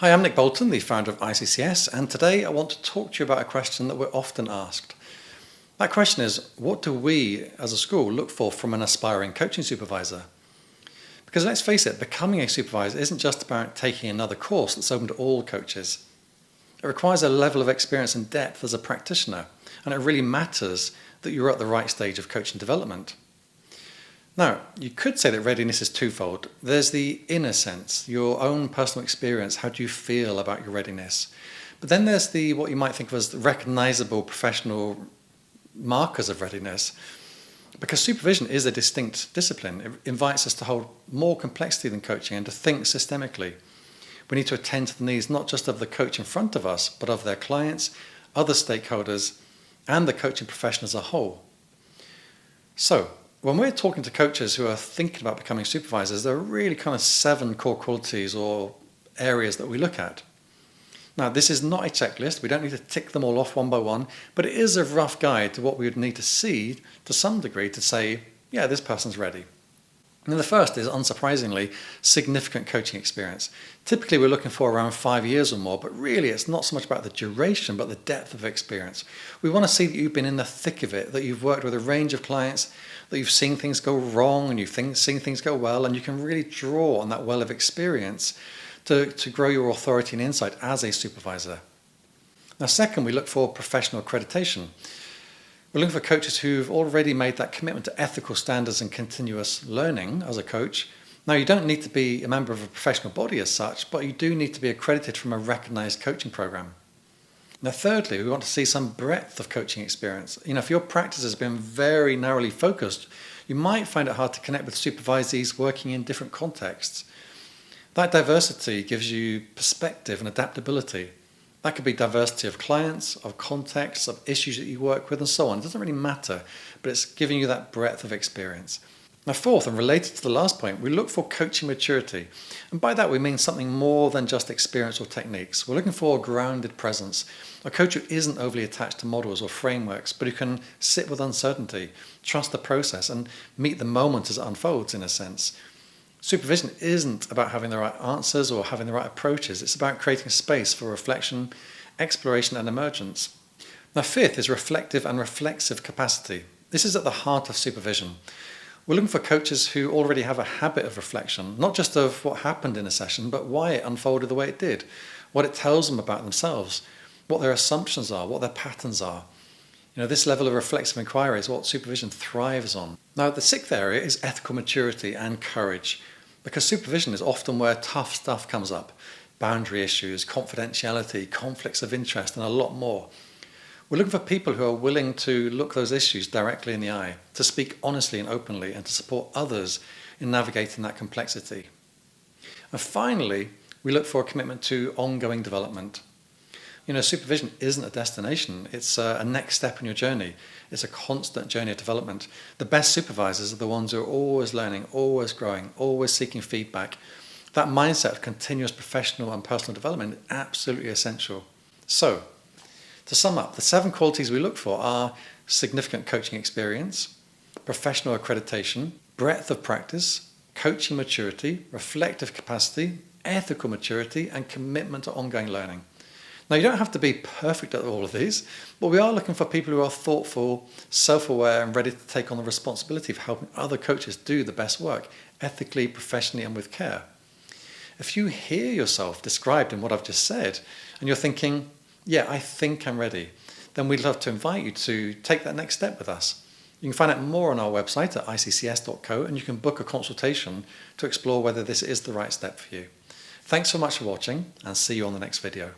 Hi, I'm Nick Bolton, the founder of ICCS, and today I want to talk to you about a question that we're often asked. That question is, what do we as a school look for from an aspiring coaching supervisor? Because let's face it, becoming a supervisor isn't just about taking another course that's open to all coaches. It requires a level of experience and depth as a practitioner, and it really matters that you're at the right stage of coaching development. Now, you could say that readiness is twofold. There's the inner sense, your own personal experience, how do you feel about your readiness? But then there's what you might think of as the recognizable professional markers of readiness. Because supervision is a distinct discipline, it invites us to hold more complexity than coaching and to think systemically. We need to attend to the needs not just of the coach in front of us, but of their clients, other stakeholders, and the coaching profession as a whole. So, when we're talking to coaches who are thinking about becoming supervisors, there are really kind of 7 core qualities or areas that we look at. Now, this is not a checklist. We don't need to tick them all off one by one, but it is a rough guide to what we would need to see to some degree to say, yeah, this person's ready. And the first is, unsurprisingly, significant coaching experience. Typically, we're looking for around 5 years or more, but really it's not so much about the duration, but the depth of experience. We want to see that you've been in the thick of it, that you've worked with a range of clients, that you've seen things go wrong and you've seen things go well, and you can really draw on that well of experience to grow your authority and insight as a supervisor. Now, second, we look for professional accreditation. We're looking for coaches who've already made that commitment to ethical standards and continuous learning as a coach. Now, you don't need to be a member of a professional body as such, but you do need to be accredited from a recognized coaching program. Now, thirdly, we want to see some breadth of coaching experience. If your practice has been very narrowly focused, you might find it hard to connect with supervisees working in different contexts. That diversity gives you perspective and adaptability. That could be diversity of clients, of contexts, of issues that you work with, and so on. It doesn't really matter, but it's giving you that breadth of experience. Now, fourth, and related to the last point, we look for coaching maturity. And by that, we mean something more than just experience or techniques. We're looking for a grounded presence, a coach who isn't overly attached to models or frameworks, but who can sit with uncertainty, trust the process, and meet the moment as it unfolds, in a sense. Supervision isn't about having the right answers or having the right approaches. It's about creating space for reflection, exploration, and emergence. Now, fifth is reflective and reflexive capacity. This is at the heart of supervision. We're looking for coaches who already have a habit of reflection, not just of what happened in a session, but why it unfolded the way it did, what it tells them about themselves, what their assumptions are, what their patterns are. This level of reflexive inquiry is what supervision thrives on. Now, the sixth area is ethical maturity and courage, because supervision is often where tough stuff comes up. Boundary issues, confidentiality, conflicts of interest, and a lot more. We're looking for people who are willing to look those issues directly in the eye, to speak honestly and openly, and to support others in navigating that complexity. And finally, we look for a commitment to ongoing development. Supervision isn't a destination, it's a next step in your journey. It's a constant journey of development. The best supervisors are the ones who are always learning, always growing, always seeking feedback. That mindset of continuous professional and personal development is absolutely essential. So, to sum up, the 7 qualities we look for are significant coaching experience, professional accreditation, breadth of practice, coaching maturity, reflective capacity, ethical maturity, and commitment to ongoing learning. Now, you don't have to be perfect at all of these, but we are looking for people who are thoughtful, self-aware, and ready to take on the responsibility of helping other coaches do the best work, ethically, professionally, and with care. If you hear yourself described in what I've just said, and you're thinking, yeah, I think I'm ready, then we'd love to invite you to take that next step with us. You can find out more on our website at iccs.co, and you can book a consultation to explore whether this is the right step for you. Thanks so much for watching, and see you on the next video.